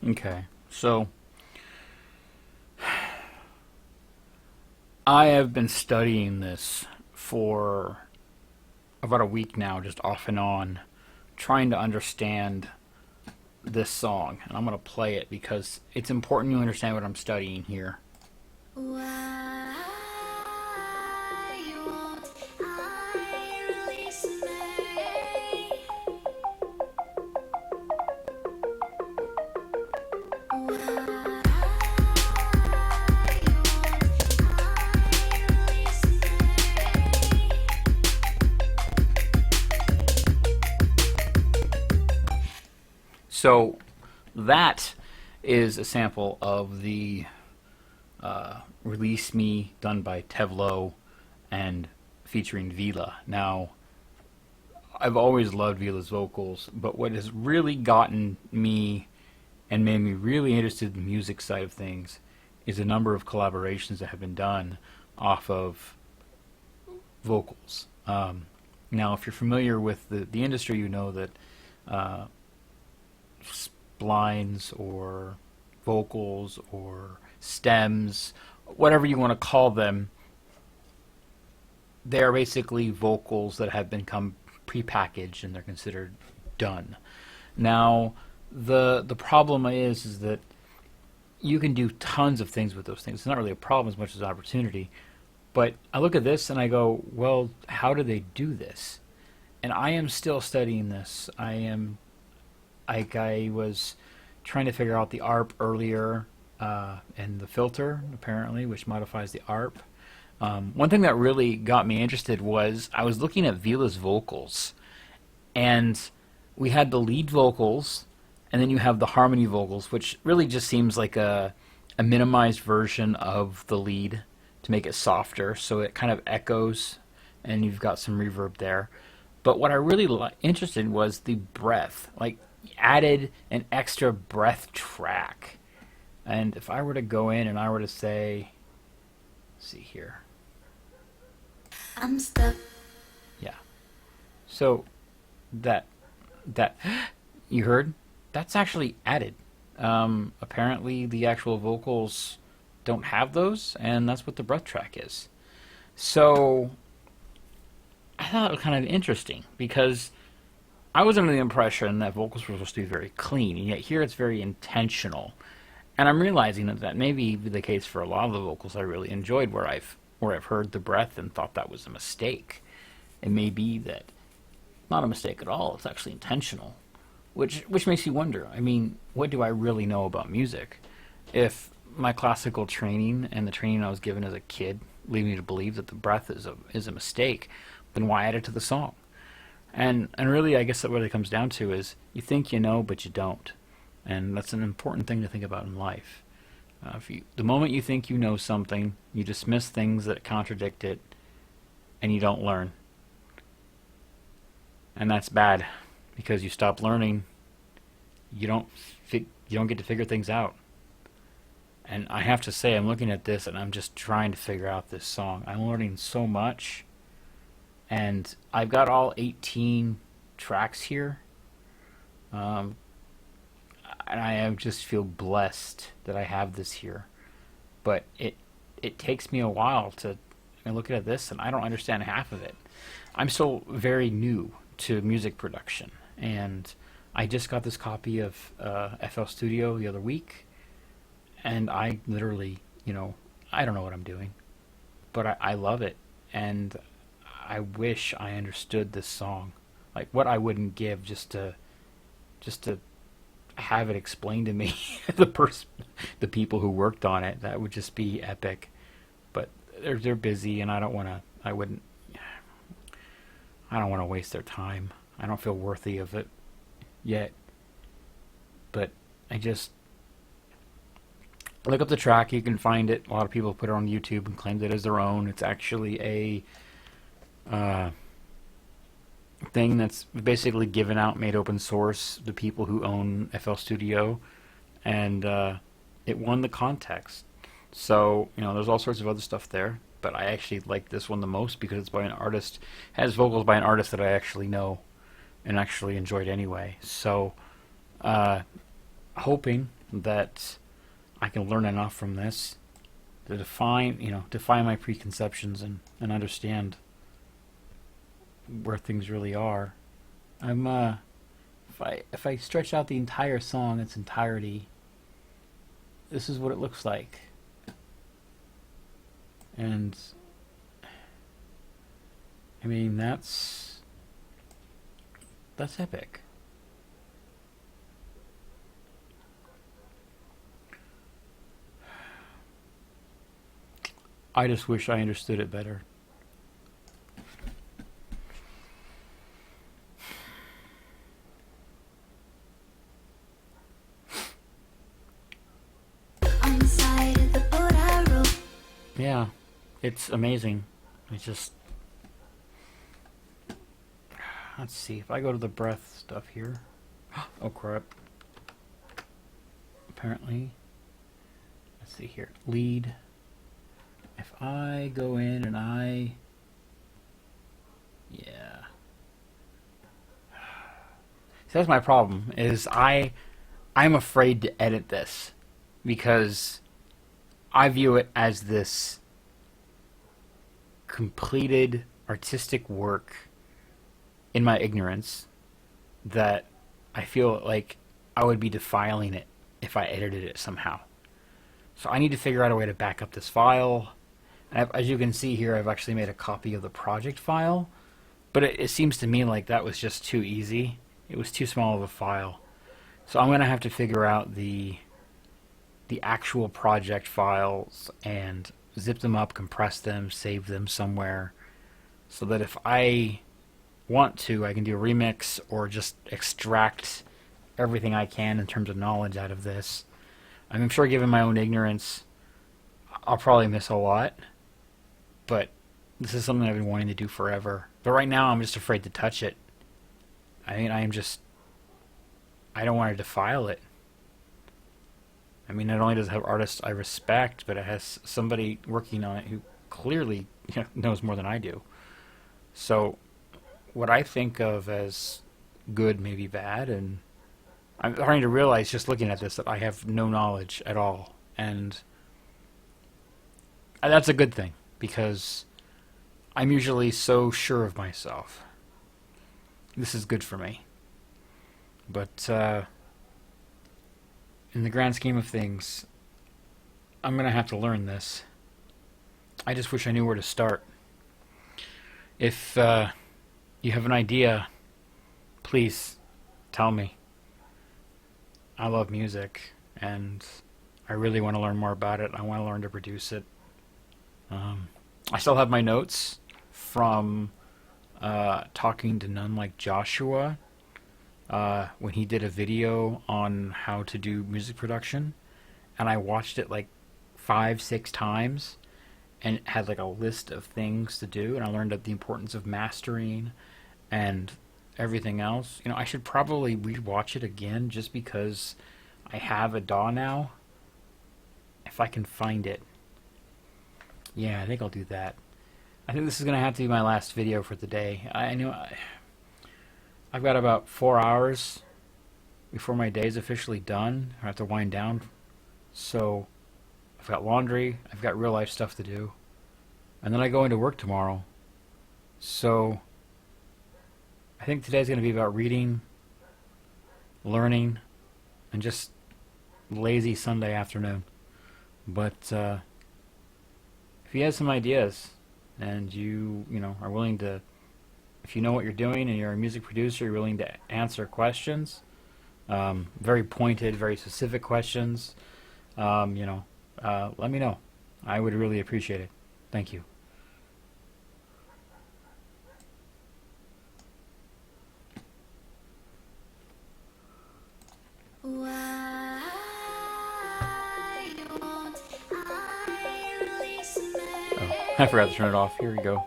Okay. So I have been studying this for about a week now, just off and on, trying to understand this song. And I'm going to play it because it's important you understand what I'm studying here. Why won't I release me? Why won't I release me? So that is a sample of the Release Me done by Tevlo and featuring Veela. Now, I've always loved Veela's vocals, but what has really gotten me and made me really interested in the music side of things is a number of collaborations that have been done off of vocals. Now, if you're familiar with the industry, you know that uh, splines or vocals or stems, whatever you want to call them, they're basically vocals that have become prepackaged and they're considered done. Now, the problem is that you can do tons of things with those things. It's not really a problem as much as opportunity. But I look at this and I go, well, how do they do this? And I am still studying this. I was trying to figure out the ARP earlier, and the filter apparently, which modifies the ARP. One thing that really got me interested was I was looking at Vila's vocals, and we had the lead vocals, and then you have the harmony vocals, which really just seems like a minimized version of the lead to make it softer, so it kind of echoes, and you've got some reverb there. But what I really interested in was the breath, like added an extra breath track. And if I were to go in and I were to say, let's see here, I'm stuck. yeah. So that that you heard, that's actually added. Apparently, the actual vocals don't have those, and that's what the breath track is. So I thought it was kind of interesting because I was under the impression that vocals were supposed to be very clean, and yet here it's very intentional. And I'm realizing that that may be the case for a lot of the vocals I really enjoyed, where I've heard the breath and thought that was a mistake. It may be that not a mistake at all; it's actually intentional, which makes you wonder. I mean, what do I really know about music? If my classical training and the training I was given as a kid lead me to believe that the breath is a mistake, then why add it to the song? And really, I guess that what it comes down to is you think you know, but you don't, and that's an important thing to think about in life. The moment you think you know something, you dismiss things that contradict it, and you don't learn, and that's bad because you stop learning. You don't get to figure things out. And I have to say, I'm looking at this and I'm just trying to figure out this song. I'm learning so much, and I've got all 18 tracks here, um, and just feel blessed that I have this here. But it takes me a while to look at this, and I don't understand half of it. I'm still very new to music production, and I just got this copy of FL Studio the other week, and I literally, I don't know what I'm doing, but I love it, and I wish I understood this song, like what I wouldn't give just to have it explained to me, the people who worked on it. That would just be epic. But they're busy, and I don't want to waste their time. I don't feel worthy of it yet. But I just look up the track. You can find it. A lot of people put it on YouTube and claimed it as their own. It's actually a thing that's basically given out, made open source, the people who own FL Studio, and it won the contest. So there's all sorts of other stuff there, but I actually like this one the most because it's by an artist, has vocals by an artist that I actually know and actually enjoyed anyway. So hoping that I can learn enough from this to define my preconceptions and understand where things really are. I'm if I stretch out the entire song, its entirety, this is what it looks like. And I mean that's epic. I just wish I understood it better. On the side of the boat I rode. Yeah, it's amazing. It's just, let's see if I go to the breath stuff here. Oh crap. Apparently, let's see here. Lead. If I go in and yeah. See, that's my problem. Is I'm afraid to edit this because I view it as this completed artistic work in my ignorance that I feel like I would be defiling it if I edited it somehow. So I need to figure out a way to back up this file. As you can see here, I've actually made a copy of the project file, but it seems to me like that was just too easy. It was too small of a file. So I'm going to have to figure out the actual project files and zip them up, compress them, save them somewhere, so that if I want to, I can do a remix or just extract everything I can in terms of knowledge out of this. I'm sure, given my own ignorance, I'll probably miss a lot, but this is something I've been wanting to do forever. But right now, I'm just afraid to touch it. I mean, I don't want to defile it. I mean, not only does it have artists I respect, but it has somebody working on it who clearly knows more than I do. So, what I think of as good may be bad, and I'm starting to realize, just looking at this, that I have no knowledge at all. And that's a good thing, because I'm usually so sure of myself. This is good for me. But in the grand scheme of things, I'm going to have to learn this. I just wish I knew where to start. If you have an idea, please tell me. I love music, and I really want to learn more about it. I want to learn to produce it. I still have my notes from talking to None Like Joshua when he did a video on how to do music production, and I watched it like 5-6 times, and it had like a list of things to do, and I learned the importance of mastering and everything else. I should probably rewatch it again just because I have a DAW now. If I can find it. Yeah, I think I'll do that. I think this is going to have to be my last video for the day. I know I've got about 4 hours before my day is officially done. I have to wind down. So I've got laundry, I've got real life stuff to do, and then I go into work tomorrow. So I think today's going to be about reading, learning, and just lazy Sunday afternoon. But if you have some ideas and you are willing to, if you know what you're doing and you're a music producer, you're willing to answer questions, very pointed, very specific questions, let me know. I would really appreciate it. Thank you. Why won't I release Oh, I forgot to turn it off. Here we go.